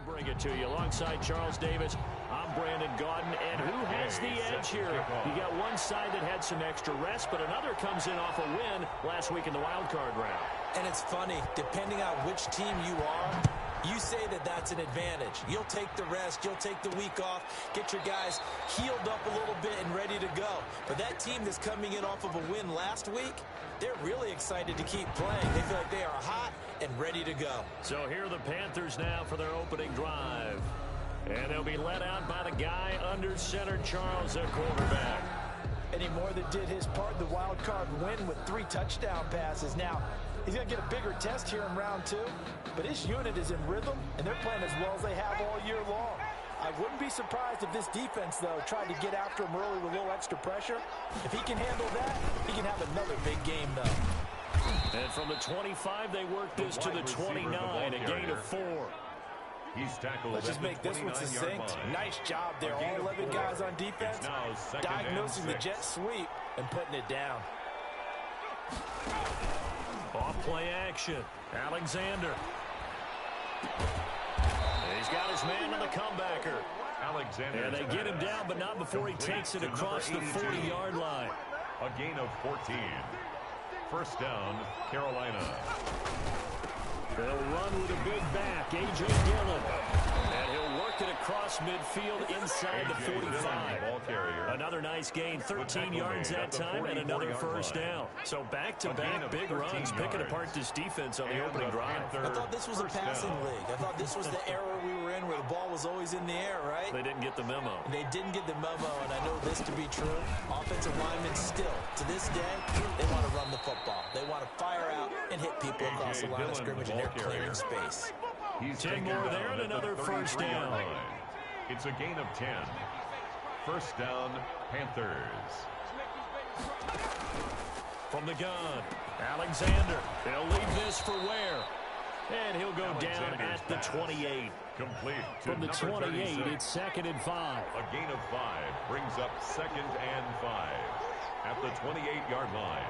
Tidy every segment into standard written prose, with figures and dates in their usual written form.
bring it to you alongside Charles Davis. I'm Brandon Gaudin, and who has the edge here? You got one side that had some extra rest, but another comes in off a win last week in the wild card round. And it's funny, depending on which team you are, you say that that's an advantage. You'll take the rest, you'll take the week off, get your guys healed up a little bit and ready to go. But that team that's coming in off of a win last week, they're really excited to keep playing. They feel like they are hot and ready to go. So here are the Panthers now for their opening drive. And they'll be led out by the guy under center, Charles, at quarterback. Eddie Moore that did his part in the wild card win with 3 touchdown passes. Now, he's going to get a bigger test here in round 2, but his unit is in rhythm, and they're playing as well as they have all year long. I wouldn't be surprised if this defense, though, tried to get after him early with a little extra pressure. If he can handle that, he can have another big game, though. And from the 25, they work this to the 29, a gain of 4. He's tackled. Let's just make this one succinct. Nice job there. All 11 guys on defense diagnosing the jet sweep and putting it down. Off play action. Alexander. He's got his man on the comebacker. Alexander. And they get him down, but not before he takes it across the 40-yard line. A gain of 14. First down, Carolina. They'll run with a big back, A.J. Dillon. And he'll work it across midfield inside the 45. Another nice gain, 13 yards that time, and another first down. So back-to-back big runs, picking apart this defense on the opening drive. I thought this was a passing league. I thought this was the era we were in where the ball was always in the air, right? They didn't get the memo. They didn't get the memo, and I know this to be true. Offensive linemen still, to this day, they want to run the football. They want to fire out and hit people across the line of scrimmage, and they're clearing space. He's 10 more there and another first down. It's a gain of 10. First down, Panthers. From the gun, Alexander. They'll leave this for Ware. And he'll go down at the 28. Complete. From the 28, it's 2nd and 5. A gain of 5 brings up 2nd and 5 at the 28-yard line.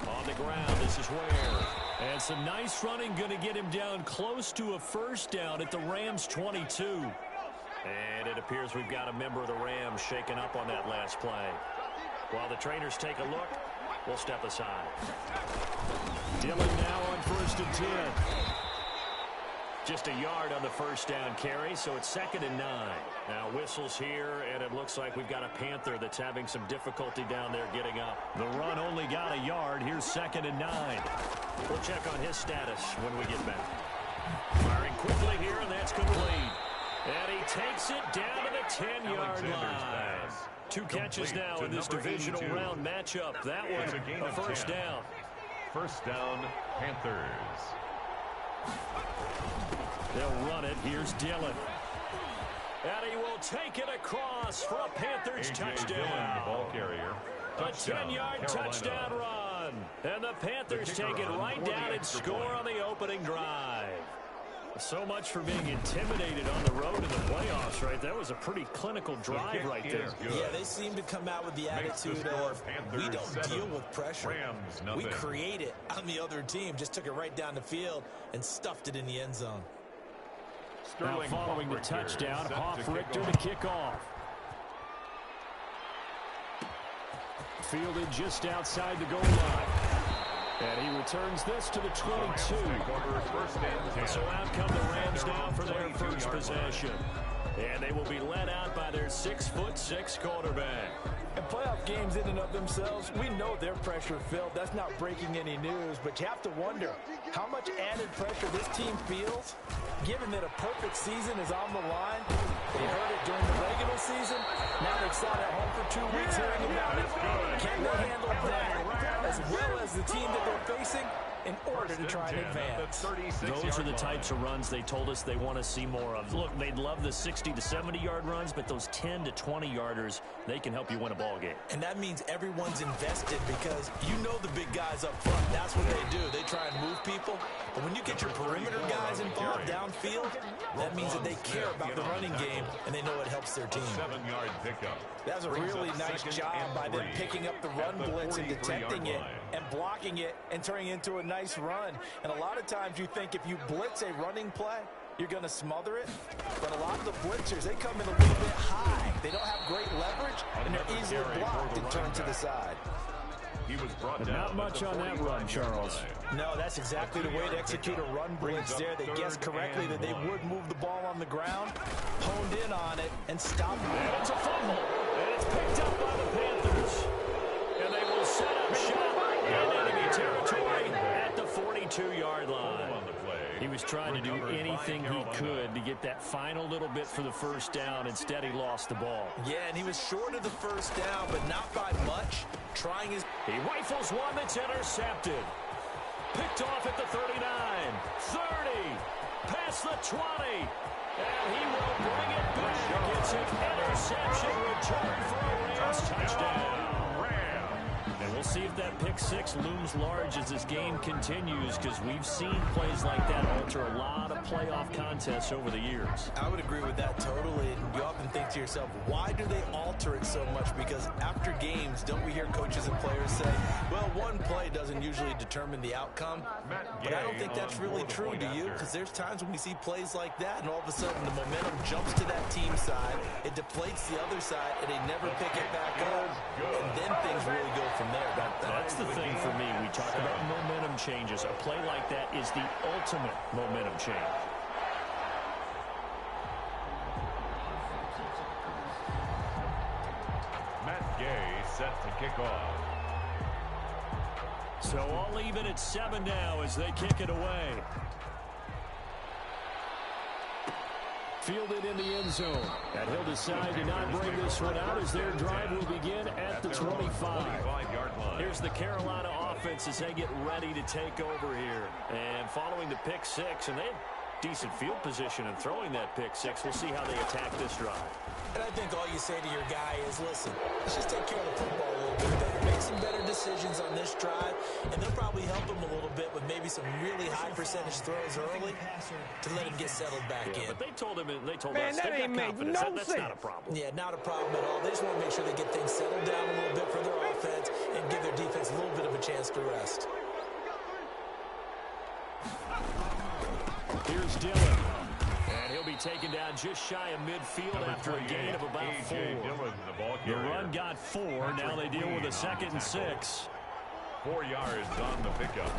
On the ground, this is Ware. And some nice running, going to get him down close to a first down at the Rams' 22. And it appears we've got a member of the Rams shaken up on that last play. While the trainers take a look, we'll step aside. Dillon now on 1st and 10. Just a yard on the first down carry, so it's 2nd and 9. Now whistles here, and it looks like we've got a Panther that's having some difficulty down there getting up. The run only got a yard. Here's 2nd and 9. We'll check on his status when we get back. Firing quickly here, and that's complete. And he takes it down to the 10-yard line. 2 catches now in this divisional round matchup. That one a first down. First down, Panthers. They'll run it. Here's Dillon. And he will take it across for a Panthers touchdown. Ball carrier. A 10-yard touchdown run. And the Panthers take it right down and score on the opening drive. So much for being intimidated on the road in the playoffs, right? That was a pretty clinical drive right there. Yeah, they seem to come out with the attitude of, we don't deal with pressure. We create it on the other team. Just took it right down the field and stuffed it in the end zone. Now following the touchdown, Hoff-Richter to kick off. Fielded just outside the goal line. And he returns this to the 22. So out come the Rams now for their first possession. And they will be led out by their 6'6" quarterback. And playoff games in and of themselves, we know they're pressure-filled. That's not breaking any news, but you have to wonder how much added pressure this team feels, given that a perfect season is on the line. They heard it during the regular season. Now they've sat at home for 2 weeks hearing about it. Can they handle that as well as the team that they're facing in order to try and advance? Those are the types of runs they told us they want to see more of. Look, they'd love the 60 to 70-yard runs, but those 10 to 20-yarders, they can help you win a ball game. And that means everyone's invested because you know the big guys up front. That's what they do. They try and move people. But when you get your perimeter guys involved downfield, that means that they care about the running game and they know it helps their team. 7-yard pickup. That was a really nice job by them picking up the run blitz and detecting it. and blocking it and turning it into a nice run. And a lot of times you think if you blitz a running play, you're going to smother it. But a lot of the blitzers, they come in a little bit high. They don't have great leverage, and they're easily blocked and turned to the side. He was brought But down not much on that run, Charles. No, that's exactly the way to execute a run blitz there. They guessed correctly that they would move the ball on the ground, honed in on it, and stopped it. And it's a fumble. And it's picked up by the Panthers. And they will set up shop in enemy territory at the 42-yard line. He was trying to do anything he could to get that final little bit for the first down. Instead, he lost the ball. Yeah, and he was short of the first down, but not by much. Trying his... He rifles one that's intercepted. Picked off at the 39, 30, past the 20. And he will bring it back. It's an interception return for a Rams touchdown. And we'll see if that pick six looms large as this game continues, because we've seen plays like that alter a lot of playoff contests over the years. I would agree with that totally. You often think to yourself, why do they alter it so much? Because after games, don't we hear coaches and players say, well, one play doesn't usually determine the outcome? But I don't think that's really true, do you? Because there's times when we see plays like that, and all of a sudden the momentum jumps to that team side, it deflates the other side, and they never pick it back up, and then things really go from there. That's the thing for me. We talk about momentum changes. A play like that is the ultimate momentum change. Matt Gay set to kick off. So all even at 7 now as they kick it away. Fielded in the end zone. And he'll decide to not bring this one out as their drive will begin at the 25. Here's the Carolina offense as they get ready to take over here. And following the pick six, and they had decent field position in throwing that pick six. We'll see how they attack this drive. And I think all you say to your guy is, listen, let's just take care of the football a little bit better. Make some better decisions on this drive, and they'll probably help him a little bit with maybe some really high percentage throws early to let him get settled back in. But they told him, they told us, they've got confidence. That's not a problem. Yeah, not a problem at all. They just want to make sure they get things settled down a little bit for their offense and give their defense a little bit of a chance to rest. Here's Dillon. And he'll be taken down just shy of midfield after a gain of about 4. The run got 4. Now they deal with a 2nd and 6. 4 yards on the pickup.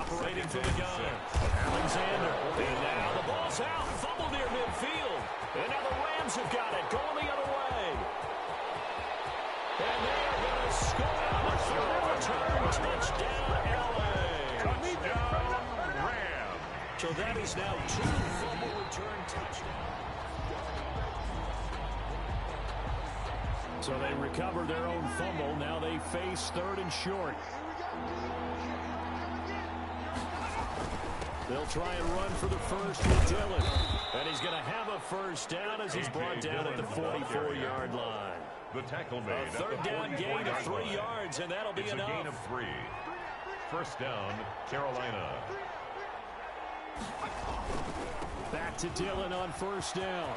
Operating from the gun. Alexander. And now the ball's out. Fumble near midfield. And now the Rams have got it. Going the other way. And they are going to score on the third return. Touchdown, LA. Touchdown, Rams. So that is now 2 fumble return touchdowns. So they recover their own fumble. Now they face 3rd and short. They'll try and run for the first with Dillon. And he's going to have a first down as he's brought down at the 44-yard line. The tackle made. A 3rd down gain of 3 yards, and that'll be enough. It's a gain of 3. First down, Carolina. Back to Dillon on first down.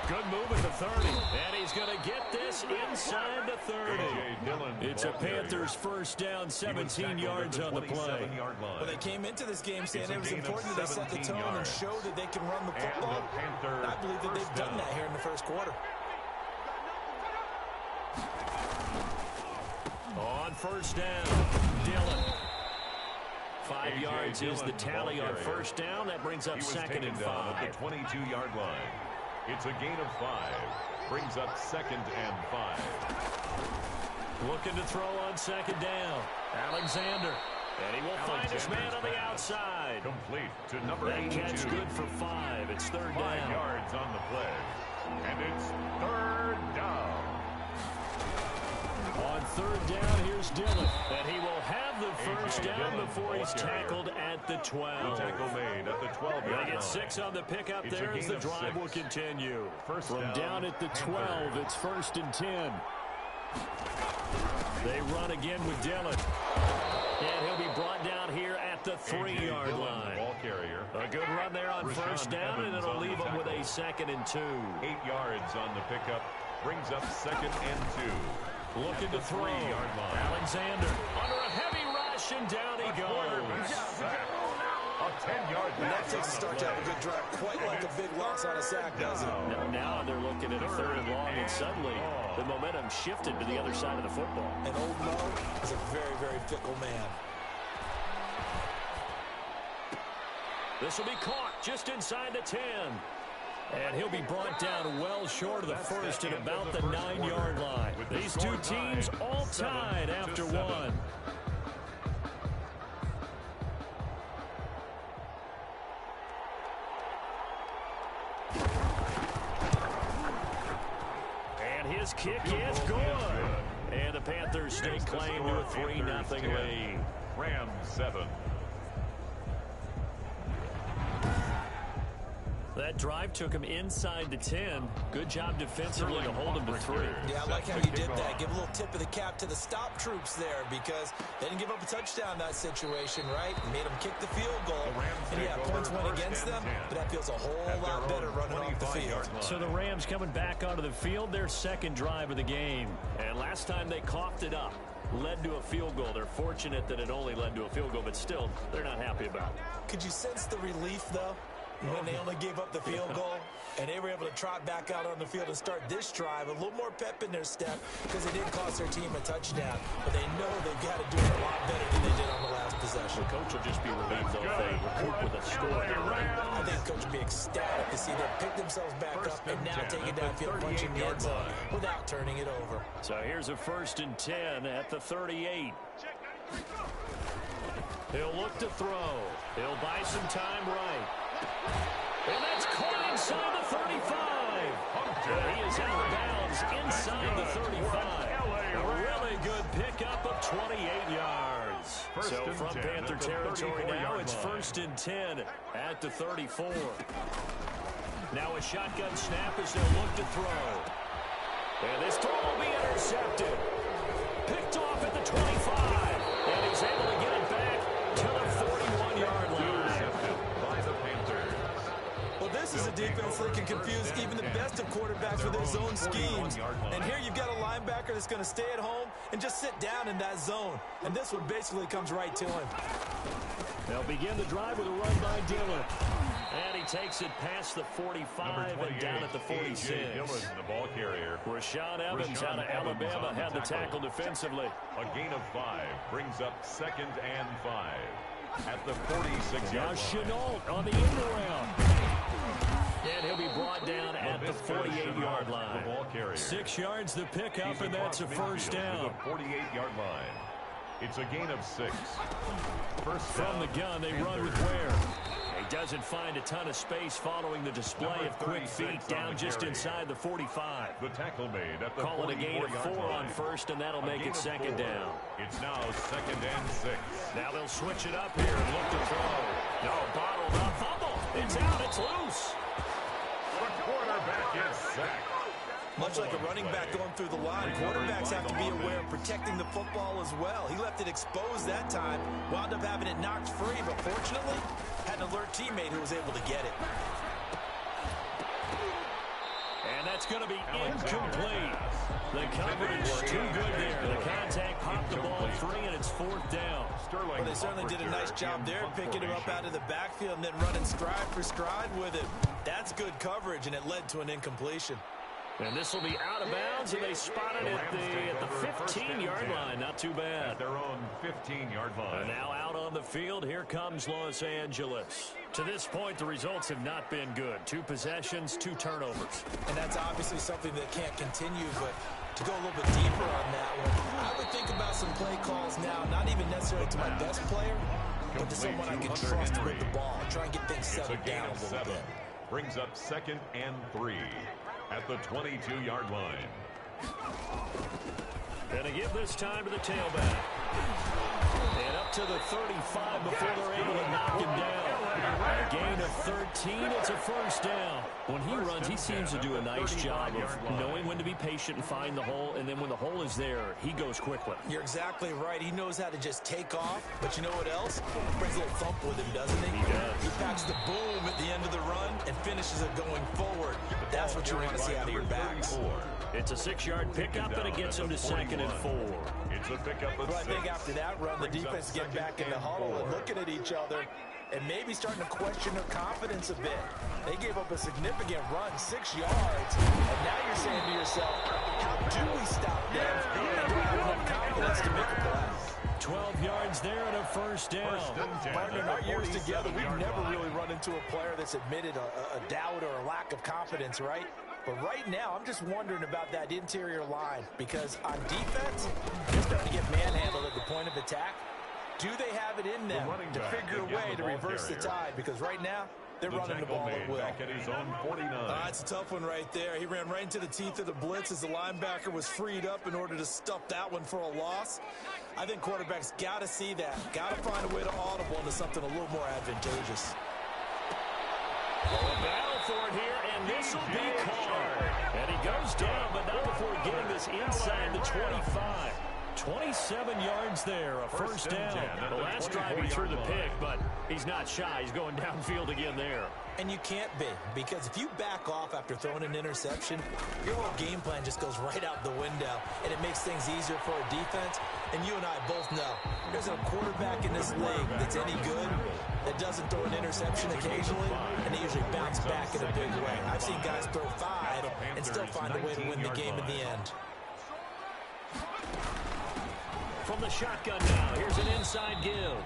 Good move at the 30. And he's going to get this inside the 30. It's a Panthers first down, 17 yards on the play. Well, they came into this game saying it was important that they set the tone and show that they can run the football. And I believe that they've done that here in the first quarter. On first down, Dillon. 5 yards is the tally on first down. That brings up 2nd and 5. At the 22-yard line. It's a gain of 5. Brings up 2nd and 5. Looking to throw on 2nd down. Alexander. And he will find his man on the outside. Complete to number 82. That catch good for 5. It's 3rd down. 5 yards on the play. And it's 3rd down. On 3rd down, here's Dillon. And he will have the first down before he's tackled at the 12. The tackle made at the 12-yard line. They get 6 on the pickup there as the drive will continue. From down at the 12, it's 1st and 10. They run again with Dillon. And he'll be brought down here at the 3-yard line. Ball carrier. A good run there on first down, and it'll leave them with a 2nd and 2. 8 yards on the pickup. Brings up 2nd and 2. Looking to throw. Alexander under a heavy rush, and down he goes. A 10-yard That takes a start to have a good drive. Quite like a big loss on a sack, doesn't it? Now they're looking at a 3rd and long, and suddenly the momentum shifted to the other side of the football. And Old Mo is a very, very fickle man. This will be caught just inside the 10. And he'll be brought down well short of the first at about the 9-yard line. These two teams all tied after one. And his kick is good. And the Panthers stake claim to a 3-0 lead. Rams 7. That drive took him inside the 10. Good job defensively to hold him to 3. Yeah, I like how you did that. Give a little tip of the cap to the stop troops there because they didn't give up a touchdown in that situation, right? Made them kick the field goal. And yeah, points went against them, but that feels a whole lot better running off the field. So the Rams coming back onto the field, their second drive of the game. And last time they coughed it up, led to a field goal. They're fortunate that it only led to a field goal, but still, they're not happy about it. Could you sense the relief, though? When they only gave up the field goal, and they were able to trot back out on the field and start this drive, a little more pep in their step because it didn't cost their team a touchdown. But they know they've got to do it a lot better than they did on the last possession. The coach will just be relieved, though, if they recoup with a score here, right? I think the coach will be ecstatic to see them pick themselves back up and now take it downfield, punching the end zone without turning it over. So here's a 1st and 10 at the 38. He'll look to throw. He'll buy some time right. And that's caught inside the 35. He is out of bounds inside the 35. A really good pickup of 28 yards. So from Panther territory now, it's 1st and 10 at the 34. Now a shotgun snap as they'll look to throw. And this throw will be intercepted. Picked off at the 25. And he's able to get it back to the 41-yard line. This is a defense that can confuse even the best of quarterbacks with their zone schemes. And here you've got a linebacker that's going to stay at home and just sit down in that zone. And this one basically comes right to him. They'll begin the drive with a run by Dillon. And he takes it past the 45 and down at the 46. The ball carrier. Rashaan Evans out of Alabama had the tackle defensively. A gain of 5 brings up 2nd and 5 at the 46-yard line. Shenault on the end around. And he'll be brought down at the 48-yard line. 6 yards the pickup, and that's a 1st down. The 48-yard line. It's a gain of 6. From the gun, they run with Ware. He doesn't find a ton of space following the display of quick feet down just inside the 45. The tackle made at the Call it a gain of 4 on 1st, and that'll make it 2nd down. It's now 2nd and 6. Now they'll switch it up here and look to throw. No, bottled up. Fumble. It's out. It's loose. The quarterback is sacked. Much like a running back going through the line, quarterbacks have to be aware of protecting the football as well. He left it exposed that time, wound up having it knocked free, but fortunately, had an alert teammate who was able to get it. And that's going to be incomplete. The coverage too good there. The contact popped the ball free, and it's 4th down. Well, they certainly did a nice job there, picking him up out of the backfield and then running stride for stride with it. That's good coverage, and it led to an incompletion. And this will be out of bounds, and they spotted it at the 15-yard line. Not too bad. At their own 15-yard line. And now out on the field, here comes Los Angeles. To this point, the results have not been good. 2 possessions, 2 turnovers. And that's obviously something that can't continue, but to go a little bit deeper on that one, I would think about some play calls now, not even necessarily to my best player, but to someone I can trust with the ball. Try and get things settled down a little bit. Brings up 2nd and 3 at the 22-yard line. Gonna give this time to the tailback. And up to the 35 before they're able to knock him down. A gain of 13, it's a 1st down. When he runs, he seems to do a nice job of knowing when to be patient and find the hole, and then when the hole is there, he goes quickly. You're exactly right. He knows how to just take off, but you know what else? Brings a little thump with him, doesn't he? He does. He packs the boom at the end of the run and finishes it going forward. That's what you want to see out of your backs. It's a 6-yard pickup, and it gets him to 2nd and 4. It's a pickup of 6. I think after that run, the defense get back in the huddle and looking at each other and maybe starting to question their confidence a bit. They gave up a significant run, 6 yards, and now you're saying to yourself, how do we stop them? And do I have enough confidence to make a play? 12 yards there and a first down. Partner, in our years together, we've never really run into a player that's admitted a doubt or a lack of confidence, right? But right now, I'm just wondering about that interior line because on defense, they're starting to get manhandled at the point of attack. Do they have it in them to figure a way to reverse the tide? Because right now, they're running the ball at will. That's a tough one right there. He ran right into the teeth of the blitz as the linebacker was freed up in order to stuff that one for a loss. I think quarterbacks got to see that. Got to find a way to audible into something a little more advantageous. A battle for it here, and this will be called. And he goes down, but not before getting this inside the 25. 27 yards there, a first down. The last drive he threw the pick, but he's not shy. He's going downfield again there. And you can't be, because if you back off after throwing an interception, your whole game plan just goes right out the window, and it makes things easier for a defense. And you and I both know there's a quarterback in this league that's any good that doesn't throw an interception occasionally, and they usually bounce back in a big way. I've seen guys throw 5 and still find a way to win the game in the end. From the shotgun now, here's an inside give.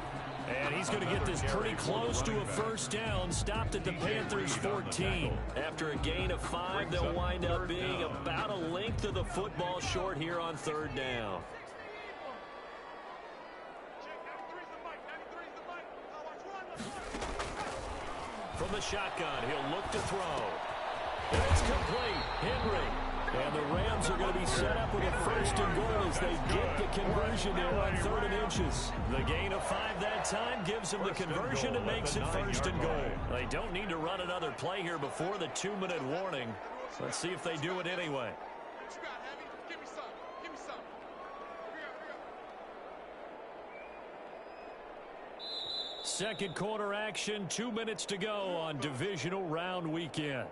And he's going to get this pretty close to a first down. Stopped at the Panthers' 14. After a gain of 5, they'll wind up being about a length of the football short here on 3rd down. From the shotgun, he'll look to throw. And it's complete. Henry. And the Rams are going to be set up with a 1st and goal as they get the conversion there on 3rd and inches. The gain of 5 that time gives them the conversion and makes it 1st and goal. They don't need to run another play here before the 2-minute warning. Let's see if they do it anyway. Second quarter action, 2 minutes to go on divisional round weekend.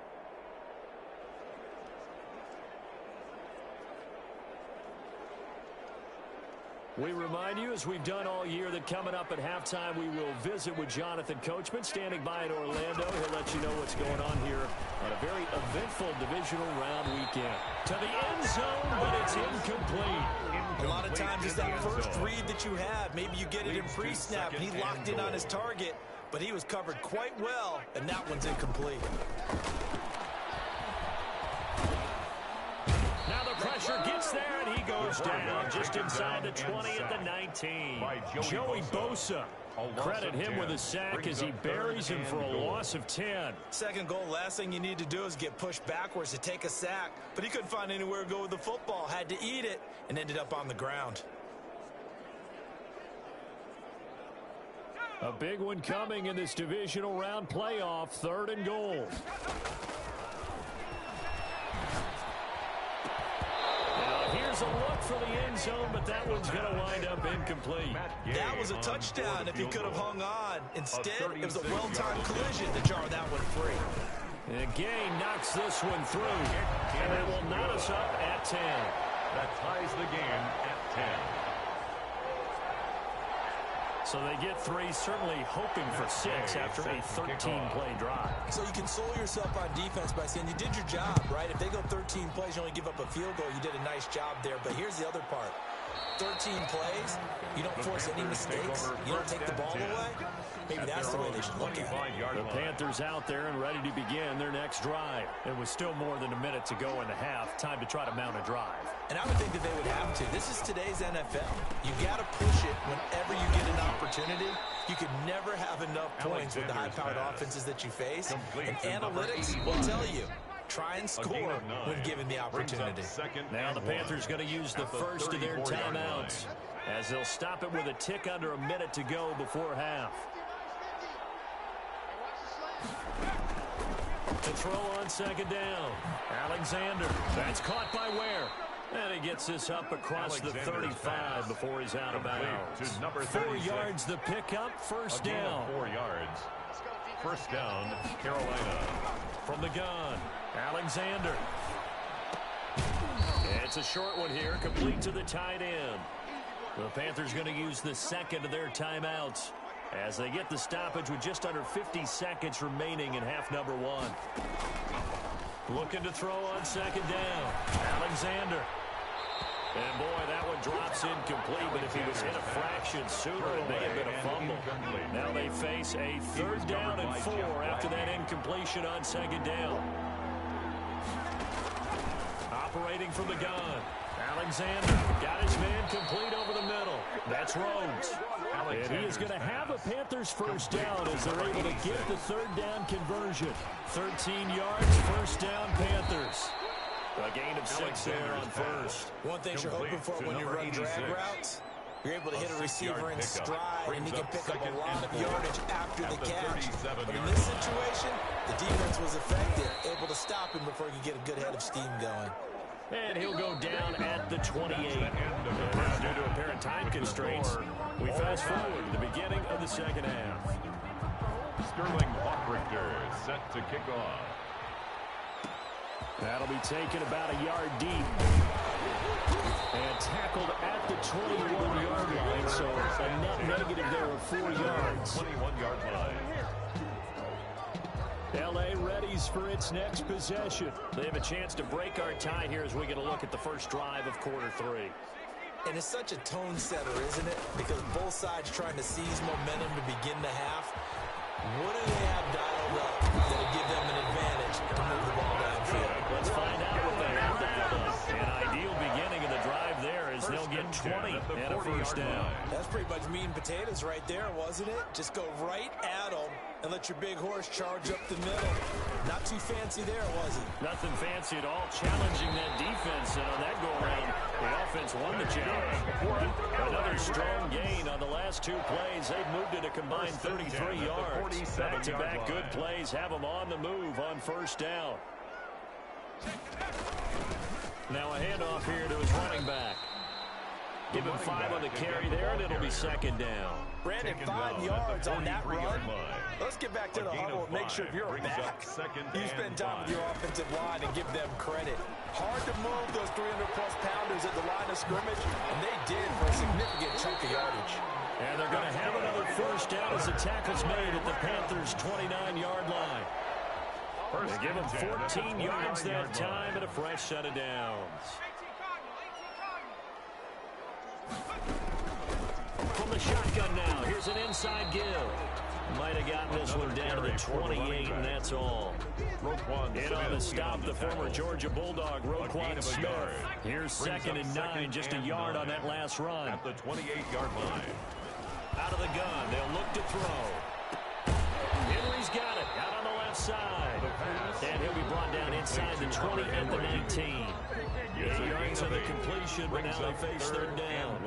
We remind you, as we've done all year, that coming up at halftime, we will visit with Jonathan Coachman, standing by in Orlando. He'll let you know what's going on here on a very eventful divisional round weekend. To the end zone, but it's incomplete. A lot of times it's that first read that you have. Maybe you get it in pre-snap, and he locked in on his target, but he was covered quite well, and that one's incomplete. Now the pressure gets there, and he goes down just inside the 20 at the 19. Joey Bosa. Credit him with a sack as he buries him for a loss of 10. Second goal, last thing you need to do is get pushed backwards to take a sack. But he couldn't find anywhere to go with the football. Had to eat it and ended up on the ground. A big one coming in this divisional round playoff, 3rd and goal. Here's a look for the end zone, but that one's going to wind up incomplete. That was a touchdown if he could have hung on. Instead, it was a well-timed collision to jar that one free. And Gay knocks this one through, and it will knot us up at 10. That ties the game at 10. So they get 3, certainly hoping for 6 after a 13-play drive. So you console yourself on defense by saying you did your job, right? If they go 13 plays, you only give up a field goal, you did a nice job there. But here's the other part. 13 plays, you don't force any mistakes, you don't take the ball away. Maybe that's the way they should look at it. The Panthers out there and ready to begin their next drive. It was still more than a minute to go in the half. Time to try to mount a drive. And I would think that they would have to. This is today's NFL. You got to push it whenever you get an opportunity. You can never have enough points with the high-powered offenses that you face. And analytics will tell you. Try and score when given the opportunity. Now the Panthers going to use the first of their timeouts as they'll stop it with a tick under a minute to go before half. To throw on second down. Alexander. That's caught by Ware. And he gets this up across the 35 before he's out of bounds. 4 yards the pickup, first down. 4 yards. First down, Carolina. From the gun, Alexander. It's a short one here, complete to the tight end. The Panthers going to use the second of their timeouts as they get the stoppage with just under 50 seconds remaining in half number one. Looking to throw on second down. Alexander. And, boy, that one drops incomplete, but if he was hit a fraction sooner, it may have been a fumble. Now they face a third down and 4 after that incompletion on second down. Operating from the gun. Alexander got his man complete over the middle. That's Rhodes. And he is going to have a Panthers first down as they're able to get the third down conversion. 13 yards, first down Panthers. A gain of 6 there on first. One thing you're hoping for when you run drag routes, you're able to hit a receiver in stride, and he can pick up a lot of yardage after the catch. But in this situation, the defense was effective, able to stop him before he could get a good head of steam going. And he'll go down at the 28. Due to apparent time constraints, we fast forward to the beginning of the second half. Sterling Hockrichter set to kick off. That'll be taken about a yard deep. And tackled at the 21-yard line, so a net negative there of 4 yards. 21-yard line. L.A. readies for its next possession. They have a chance to break our tie here as we get a look at the first drive of quarter 3. And it's such a tone setter, isn't it? Because both sides trying to seize momentum to begin the half. What do they have dialed up that'll give them an advantage to move the ball downfield? Let's find out what they have dialed up. An ideal beginning of the drive there is they'll get 20 and a first down. That's pretty much meat and potatoes right there, wasn't it? Just go right at them and let your big horse charge up the middle. Not too fancy there, was it? Nothing fancy at all, challenging that defense, and on that go-around, the offense won the challenge. Another strong gain on the last 2 plays. They've moved it a combined 33 yards. Back-to-back good plays have them on the move on first down. Now a handoff here to his running back. Give him 5 on the carry there, and it'll be second down. Brandon, 5 yards on that run. Let's get back to the huddle and make sure if you're a back, you spend time with your offensive line and give them credit. Hard to move those 300-plus pounders at the line of scrimmage, and they did for a significant chunk of yardage. And they're going to have another first down as the tackle's made at the Panthers' 29-yard line. They give them 14 yards that time and a fresh set of downs. From the shotgun now, here's an inside give. Might have gotten this one down to the 28, and that's all. In on the stop, the former Georgia Bulldog, Roquan Smith. Here's second and 9, just a yard on that last run. At the 28-yard line. Out of the gun, they'll look to throw. Henry's got it, out on the left side. And he'll be brought down inside the 20 and the 19. 8 yards on the completion, but now they face third down.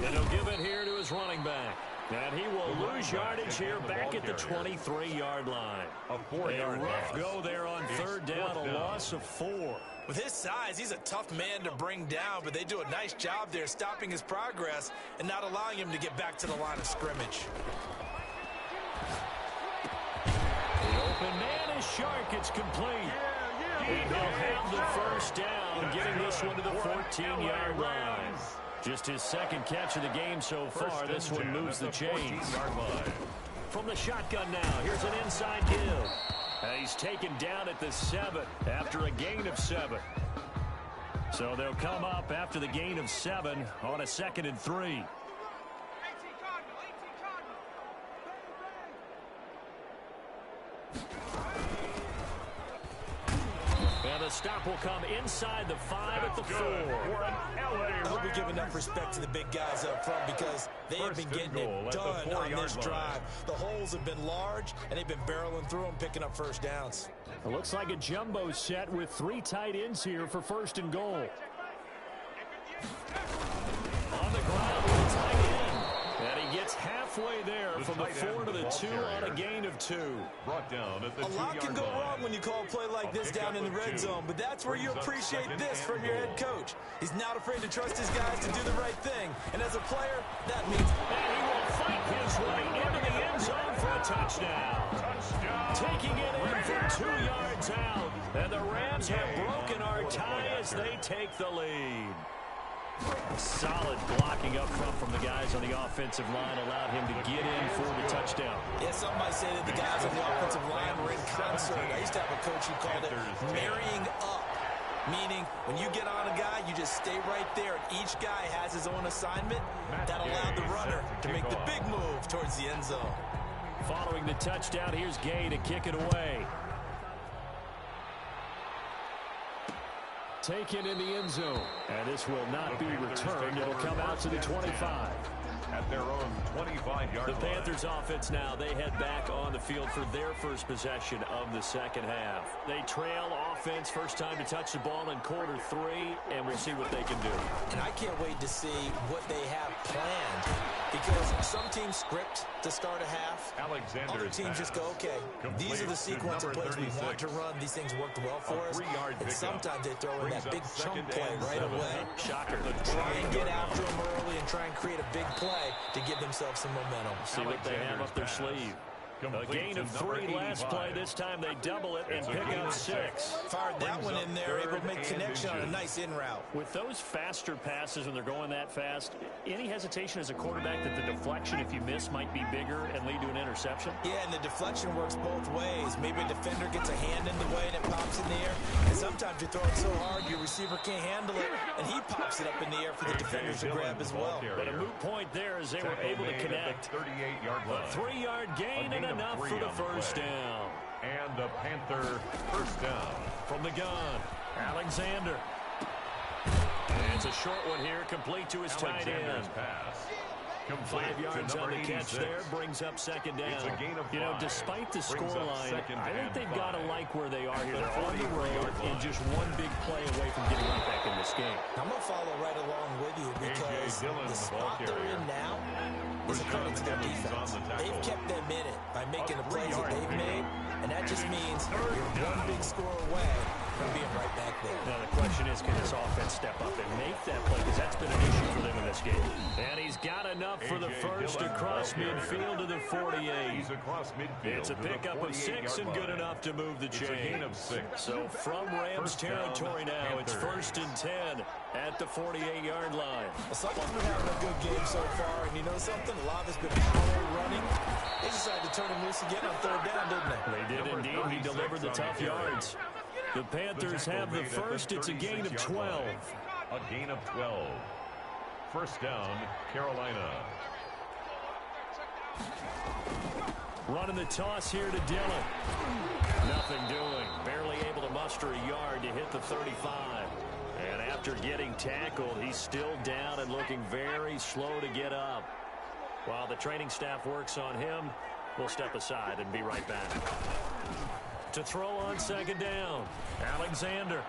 And he'll give it here to his running back. And he will lose yardage here back at the 23-yard line. A rough go there on third down, a loss of 4. With his size, he's a tough man to bring down, but they do a nice job there stopping his progress and not allowing him to get back to the line of scrimmage. The open man is Shark. It's complete. And he'll have the first down, getting this one to the 14-yard line. Just his second catch of the game so far. This one moves the chains. From the shotgun now, here's an inside give. He's taken down at the 7 after a gain of 7. So they'll come up after the gain of 7 on a 2nd and 3. And the stop will come inside the 5 at the 4. I hope we give enough respect to the big guys up front because they have been getting it done on this drive. The holes have been large, and they've been barreling through them, picking up first downs. It looks like a jumbo set with 3 tight ends here for first and goal. On the ground with a tight end. And he gets halfway there from the 4 to the 2 on a gain of 2. Brought down at the 2-yard line. A lot can go wrong when you call a play like this down in the red zone, but that's where you appreciate this from your head coach. He's not afraid to trust his guys to do the right thing, and as a player, that means touchdown. Taking it in for 2 yards out. And the Rams have broken our tie as they take the lead. Solid blocking up front from the guys on the offensive line allowed him to get in for the touchdown. Yeah, some might say that the guys on the offensive line were in concert. I used to have a coach who called it marrying up, meaning when you get on a guy, you just stay right there. Each guy has his own assignment. That allowed the runner to make the big move towards the end zone. Following the touchdown, here's Gay to kick it away. Taken in the end zone. And this will not be returned. It'll come out to the 25. At their own 25-yard line. The Panthers offense now, they head back on the field for their first possession of the second half. They trail offense, first time to touch the ball in quarter 3, and we'll see what they can do. And I can't wait to see what they have planned, because some teams script to start a half. Other teams just go, okay, these are the sequence of plays we want to run. These things worked well for us. And sometimes they throw in that big chunk play right away. Shocker. Try and get after them early and try and create a big play to give themselves some momentum. See what they have up their sleeve. A gain of 3 last play. This time they double it and pick up 6. Fired that one in there, able to make connection on a nice in route. With those faster passes when they're going that fast, any hesitation as a quarterback that the deflection, if you miss, might be bigger and lead to an interception? Yeah, and the deflection works both ways. Maybe a defender gets a hand in the way and it pops in the air. And sometimes you throw it so hard your receiver can't handle it, and he pops it up in the air for the defenders to grab as well. But a moot point there as they were able to connect. A 3-yard gain and enough for the first down. And the Panther first down. From the gun, Alexander. And it's a short one here, complete to his tight end. Pass. 5 yards on the catch there, brings up second down. You know, despite the scoreline, I think they've got to like where they are here. They're on the road and just one big play away from getting right back in this game. I'm going to follow right along with you because the spot they're in now is a credit to their defense. They've kept them in it by making the plays that they've made, and that just means you're one big score away from being right back there. Now the question is, can this offense step up and make that play? Because that's been an issue for them in this game. And he's got enough for the first across midfield to the 48. He's across midfield. It's a pickup of 6 and good enough to move the chain. So from Rams territory now, it's 1st and 10 at the 48-yard line. Well, someone's been having a good game so far, and you know something? A lot of it's been power running. They decided to turn him loose again on 3rd down, didn't they? They did indeed. He delivered the tough yards. The Panthers have the first. It's a gain of 12. A gain of 12. First down, Carolina. Running the toss here to Dillon. Nothing doing. Barely able to muster a yard to hit the 35. And after getting tackled, he's still down and looking very slow to get up. While the training staff works on him, we'll step aside and be right back. To throw on second down, Alexander.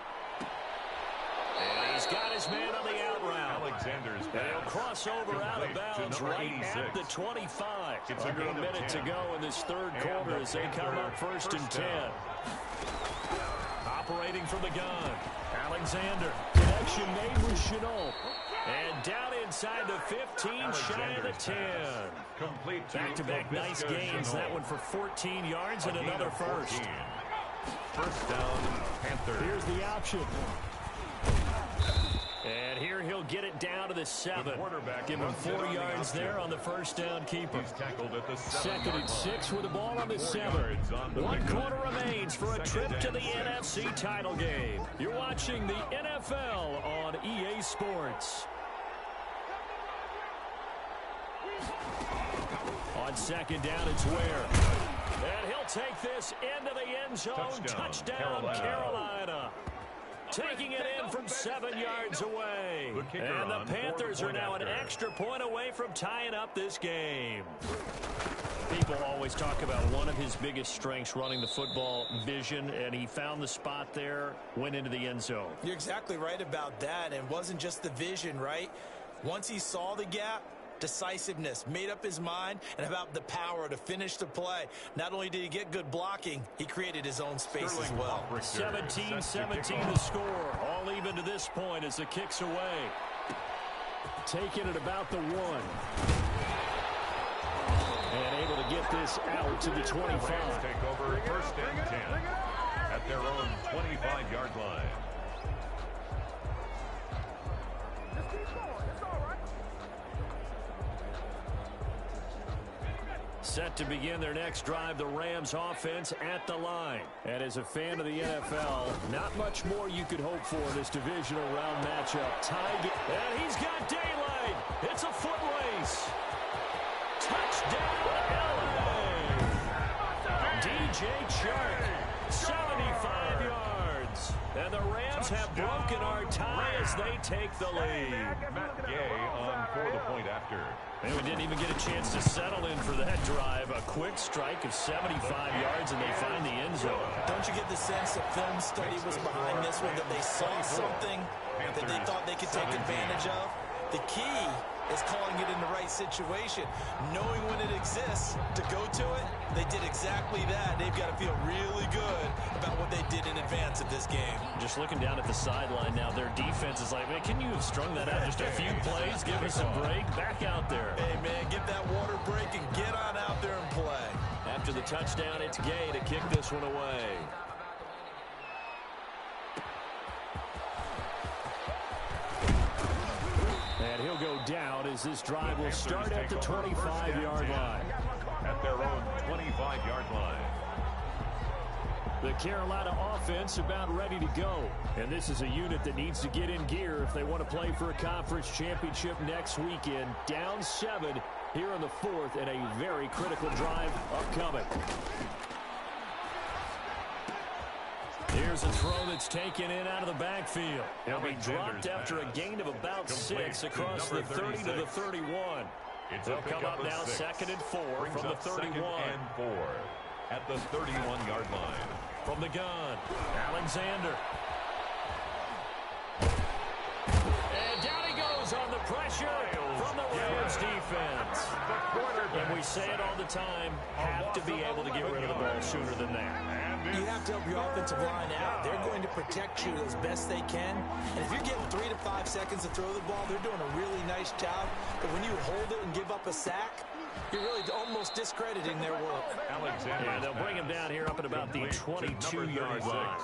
And he's got his man on the out route. Alexander's and he'll cross over out of bounds right at the 25. It's under a minute to go in this 3rd quarter as they come up 1st and 10. Operating from the gun, Alexander. Connection made with Chenault. And down inside the 15, shy of the 10. Back-to-back nice gains. That one for 14 yards and another first. First down, Panthers. Here's the option. And here he'll get it down to the 7. Give him 4 yards there on the first down keeper. He's tackled at the 2nd and 6 with the ball on the 7. 1 quarter remains for a trip to the NFC title game. You're watching the NFL on EA Sports. On second down, it's Ware. And he'll take this into the end zone. Touchdown, Carolina. Taking it in from 7 yards away. And the Panthers are now an extra point away from tying up this game. People always talk about one of his biggest strengths running the football, vision, and he found the spot there, went into the end zone. You're exactly right about that, and it wasn't just the vision, right? Once he saw the gap, decisiveness, made up his mind, and about the power to finish the play. Not only did he get good blocking, he created his own space as well. 17-17 the score. All even to this point as the kick's away. Taking it about the 1. And able to get this offense out to the 25. Rams take over 1st and 10 at their own 25-yard line. Set to begin their next drive, the Rams offense at the line. And as a fan of the NFL, not much more you could hope for in this divisional round matchup. And he's got daylight. It's a foot race. Touchdown, LA. DJ Chark, 75 yards. And the Rams have broken our tie as they take the lead. Matt Gay on for the point after. And we didn't even get a chance to settle in for that drive. A quick strike of 75 yards, and they find the end zone. Don't you get the sense that film study was behind this one, that they saw something that they thought they could take advantage of? The key is calling it in the right situation, knowing when it exists to go to it. They did exactly that. They've got to feel really good about what they did in advance of this game. Just looking down at the sideline now, their defense is like, man, can you have strung that out just a few plays? Give us a break. Back out there. Hey, man, get that water break and get on out there and play. After the touchdown, it's Gay to kick this one away. And he'll go down as this drive will start at the 25-yard line. At their own 25-yard line. The Carolina offense about ready to go. And this is a unit that needs to get in gear if they want to play for a conference championship next weekend. Down 7 here in the 4th, and a very critical drive upcoming. Here's a throw that's taken in out of the backfield. It'll be dropped after a gain of about 6 across the 30 to the 31. They'll come up now 2nd and 4 from the 31. 2nd and 4 at the 31-yard line. From the gun, Alexander. And down he goes on the pressure from the Rams defense. And we say it all the time, have to be able to get rid of the ball sooner than that. You have to help your offensive line out. They're going to protect you as best they can. And if you're getting 3 to 5 seconds to throw the ball, they're doing a really nice job. But when you hold it and give up a sack, you're really almost discrediting their work. Yeah, they'll bring him down here up at about the 22-yard line.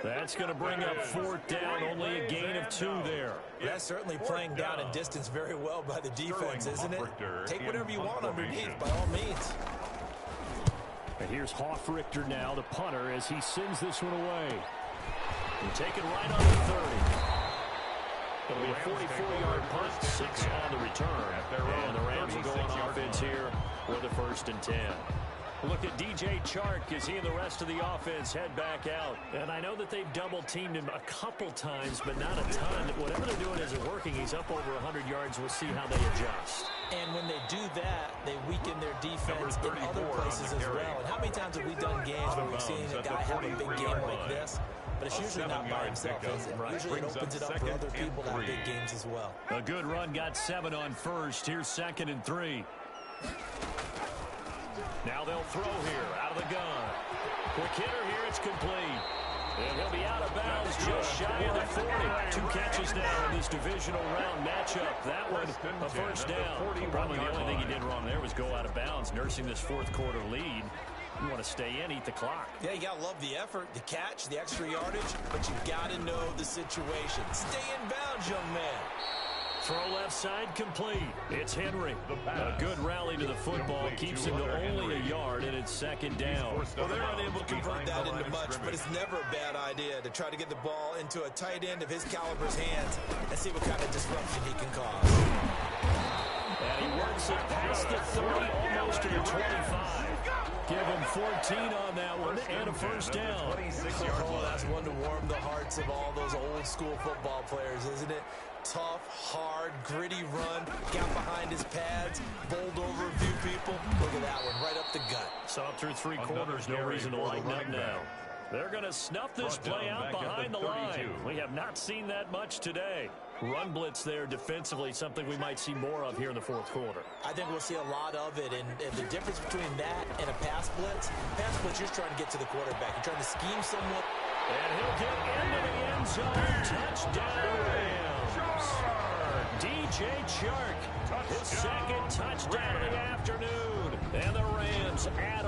That's going to bring up 4th down, only a gain of 2 there. That's certainly playing down in distance very well by the defense, isn't it? Take whatever you want underneath, by all means. And here's Hoffrichter now, the punter, as he sends this one away. And take it right on the 30. It'll be a 44-yard punt, 6 on the return. And the Rams will go on offense here with a 1st and 10. Look at DJ Chark as he and the rest of the offense head back out. And I know that they've double-teamed him a couple times, but not a ton. Whatever they're doing isn't working. He's up over 100 yards. We'll see how they adjust. And when they do that, they weaken their defense in other places as well. And how many times have we done games where we've seen a guy have a big game like this? But it's usually not by himself, is it? Usually it opens it up for other people to have big games as well. A good run got 7 on 1st. Here's 2nd and 3. Now they'll throw here out of the gun. Quick hitter here, it's complete. And he'll be out of bounds just shy of the 40. 2 catches now in this divisional round matchup. That one, a 1st down. Probably the only thing he did wrong there was go out of bounds, nursing this 4th quarter lead. You want to stay in, eat the clock. Yeah, you got to love the effort, the catch, the extra yardage, but you got to know the situation. Stay in bounds, young man. Throw left side complete. It's Henry. A good rally to the football. Keeps him to only a yard, and it's 2nd down. Well, they're unable to convert that into much, but it's never a bad idea to try to get the ball into a tight end of his caliber's hands and see what kind of disruption he can cause. And he works it past the 30, almost to the 25. Give him 14 on that one, and a 1st down. Oh, that's one to warm the hearts of all those old-school football players, isn't it? Tough, hard, gritty run, got behind his pads, bowled over a few people. Look at that one, right up the gut. So up through 3 quarters, no reason to lighten up now. They're going to snuff this play out behind the line. We have not seen that much today. Run blitz there defensively, something we might see more of here in the 4th quarter. I think we'll see a lot of it, and the difference between that and a pass blitz, you're just trying to get to the quarterback. You're trying to scheme someone. And he'll get into the end zone. Touchdown, Rams. DJ Chark, his 2nd touchdown of the afternoon. And the Rams add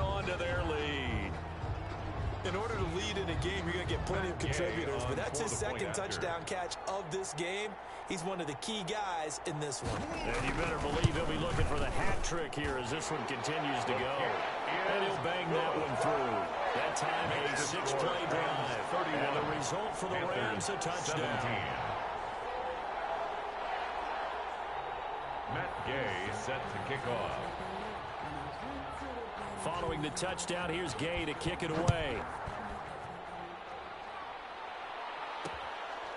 In order to lead in a game, you're going to get plenty of contributors, but that's his second touchdown catch of this game. He's one of the key guys in this one. And you better believe he'll be looking for the hat trick here as this one continues to go. And he'll bang that one through. That time a 6-play drive. And the result for the Rams, a touchdown. Matt Gay set to kick off. Following the touchdown, here's Gay to kick it away.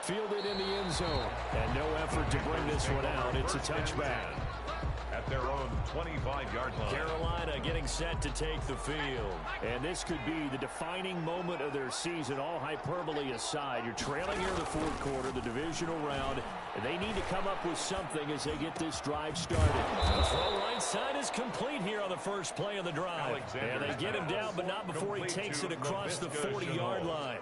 Fielded in the end zone. And no effort to bring this one out. It's a touchback. At their own 25-yard line. Carolina getting set to take the field. And this could be the defining moment of their season, all hyperbole aside. You're trailing here in the fourth quarter, the divisional round, and they need to come up with something as they get this drive started. The throw right side is complete here on the first play of the drive. And they get him down, but not before he takes it across the 40-yard line.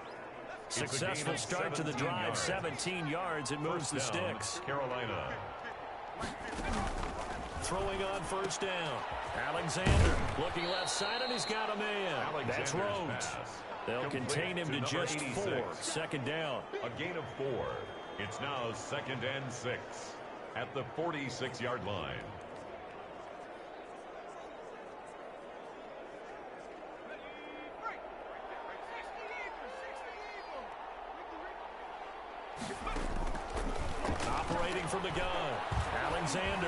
Successful start to the drive, 17 yards, and moves the sticks. Carolina. Throwing on first down. Alexander looking left side, and he's got a man. That's Rhodes. They'll contain him to just 4. Second down. A gain of 4. It's now 2nd and 6 at the 46-yard line. Operating from the gun. Alexander.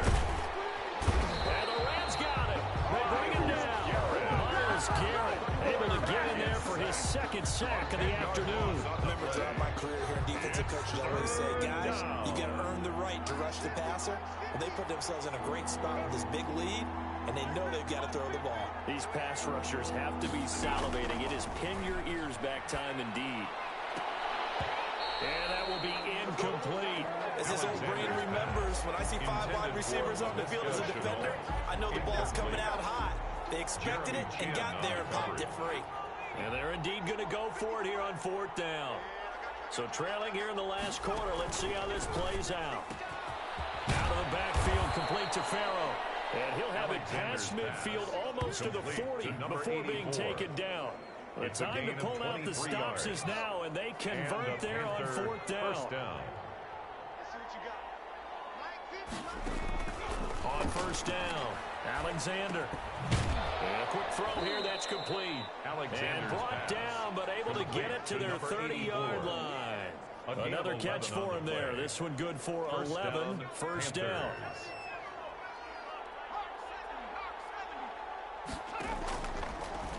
And the Rams got it. They bring him down. Myles Garrett able to get in there for his second sack of the afternoon. Remember, throughout my career here, defensive coaches always say, guys, you got to earn the right to rush the passer. And they put themselves in a great spot with this big lead, and they know they've got to throw the ball. These pass rushers have to be salivating. It is pin your ears back time indeed. And that will be incomplete. As his old brain remembers, when I see 5 wide receivers on the field as a defender, I know the ball's coming out hot. They expected it and got there and popped it free. And they're indeed going to go for it here on 4th down. So trailing here in the last quarter, let's see how this plays out. Out of the backfield, complete to Farrow. And he'll have it past midfield almost to the 40 before being taken down. The time to pull out the stops is now, and they convert there on 4th down. On first down, Alexander. And a quick throw here, that's complete. And brought down, but able to get it to their 30-yard line. Another catch for him there. This one good for 11. First down.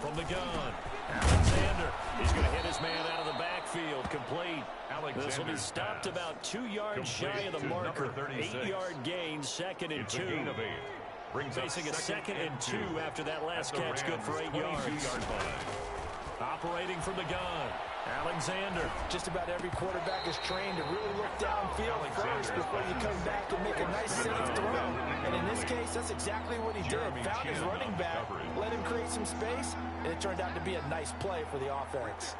From the gun, Alexander. He's going to hit his man out of the backfield. Complete. This will be stopped about 2 yards shy of the marker. 8-yard gain, 2nd and 2. Facing a 2nd and 2 after that last catch, good for 8 yards. Operating from the gun, Alexander. Just about every quarterback is trained to really look downfield first before you come back and make a nice safe throw. And in this case, that's exactly what he did. Found his running back, let him create some space, and it turned out to be a nice play for the offense.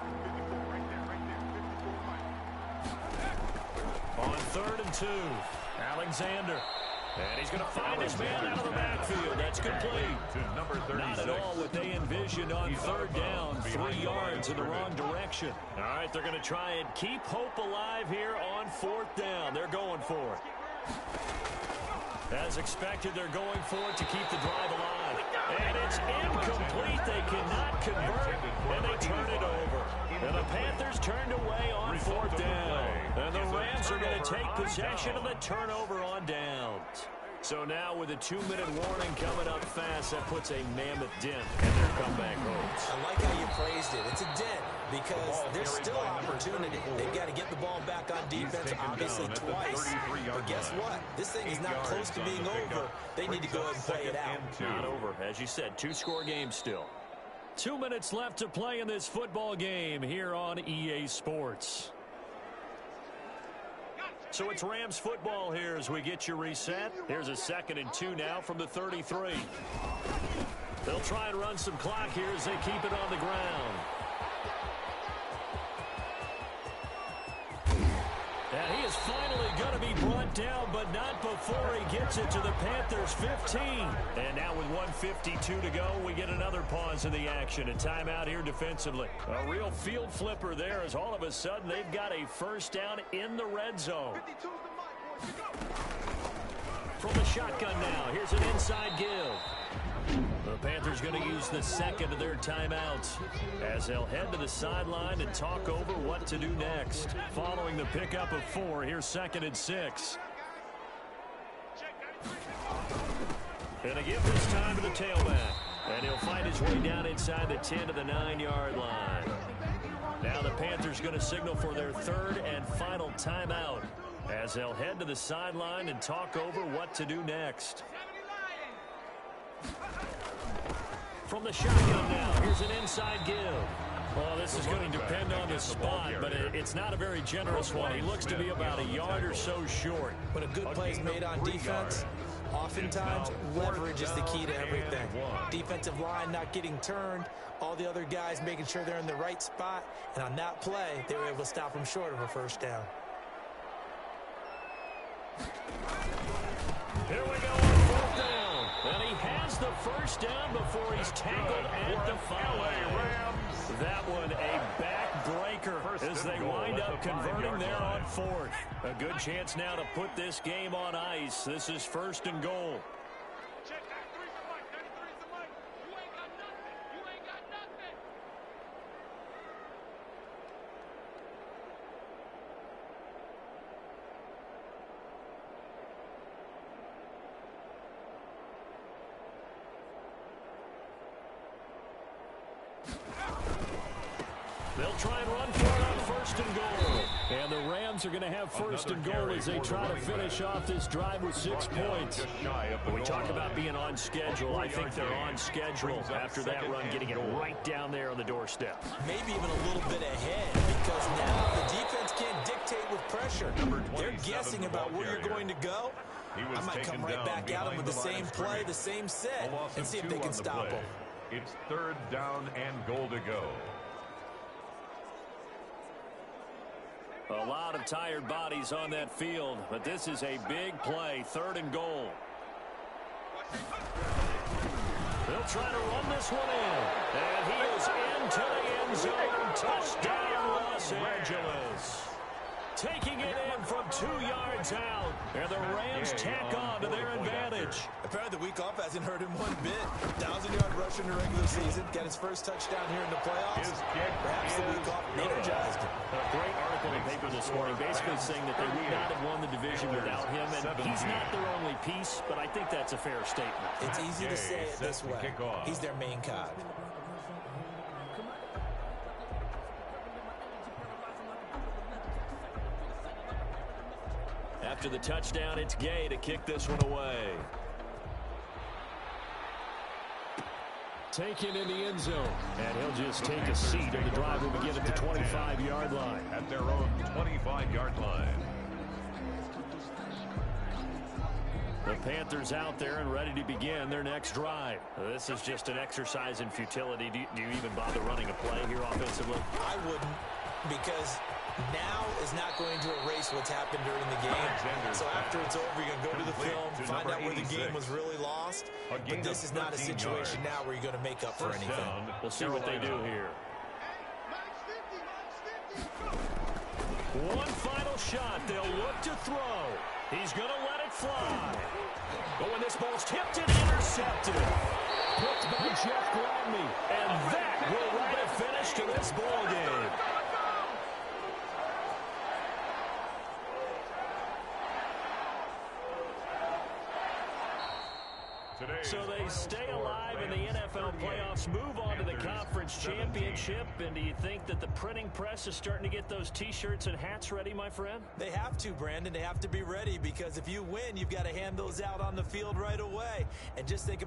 On 3rd and 2, Alexander. And he's going to find his man out of the backfield. That's complete. Not at all what they envisioned on 3rd down. 3 yards in the wrong direction. All right, they're going to try and keep hope alive here on 4th down. They're going for it. As expected, they're going for it to keep the drive alive. And it's incomplete. They cannot convert, and they turn it over. And the Panthers turned away on 4th down. And the Rams are going to take possession of the turnover on downs. So now with a 2-minute warning coming up fast, that puts a mammoth dent in their comeback hopes. I like how you phrased it. It's a dent because there's still opportunity. They've got to get the ball back on defense, obviously twice. But guess what? This thing is not close to being over. They need to go ahead and play it out. Not over. As you said, 2-score game still. 2 minutes left to play in this football game here on EA Sports. So it's Rams football here as we get you reset. Here's a 2nd and 2 now from the 33. They'll try and run some clock here as they keep it on the ground. And he is finally going to be brought down, but not before before he gets it to the Panthers' 15. And now with 1:52 to go, we get another pause in the action. A timeout here defensively. A real field flipper there as all of a sudden they've got a first down in the red zone. From the shotgun now, here's an inside give. The Panthers going to use the second of their timeouts as they'll head to the sideline and talk over what to do next. Following the pickup of 4, here's 2nd and 6. And a give this time to the tailback. And he'll find his way down inside the 10 to the 9-yard line. Now the Panthers going to signal for their 3rd and final timeout as they'll head to the sideline and talk over what to do next. From the shotgun now, here's an inside give. Well, this is going to depend on the spot, but it's not a very generous one. He looks to be about a yard or so short. When a good play is made on defense, oftentimes leverage is the key to everything. Defensive line not getting turned, all the other guys making sure they're in the right spot, and on that play, they were able to stop him short of a first down. Here we go on 4th down. And he has the first down before he's tackled at the 5. That one a backbreaker as they wind up converting there on 4th. A good chance now to put this game on ice. This is 1st and goal. They'll try and run for it on 1st and goal. And the Rams are going to have 1st and goal as they try to finish off this drive with 6 points. When we talk about being on schedule, I think they're on schedule after that run, getting it right down there on the doorstep. Maybe even a little bit ahead because now the defense can't dictate with pressure. They're guessing about where you're going to go. I might come right back at them with the same play, the same set, and see if they can stop them. It's 3rd down and goal to go. A lot of tired bodies on that field, but this is a big play, 3rd and goal. They'll try to run this one in, and he is into the end zone. Touchdown, Los Angeles. Taking it in from 2 yards out, and the Rams tack on to their advantage. Apparently the week off hasn't hurt him one bit. 1,000-yard rush in the regular season. Got his first touchdown here in the playoffs. Perhaps the week off energized him. A great article in the paper this morning basically saying that they would not have won the division without him, and he's not their only piece, but I think that's a fair statement. It's easy to say it this way. He's their main cog. After the touchdown, it's Gay to kick this one away. Taken in the end zone. And he'll just take a seat, and the drive will begin at the 25-yard line. At their own 25-yard line. The Panthers out there and ready to begin their next drive. This is just an exercise in futility. Do you even bother running a play here offensively? I wouldn't, because now is not going to erase what's happened during the game. So after it's over, you're going to go to the film, find out where the game was really lost. But this is not a situation now where you're going to make up for anything. We'll see what they do here. One final shot. They'll look to throw. He's going to let it fly. But when this ball's tipped and intercepted. Picked by Jeff Gladney. And that will write a finish to this ball game. So they stay alive in the NFL playoffs, move on to the conference championship. And do you think that the printing press is starting to get those T-shirts and hats ready, my friend? They have to, Brandon. They have to be ready because if you win, you've got to hand those out on the field right away. And just think about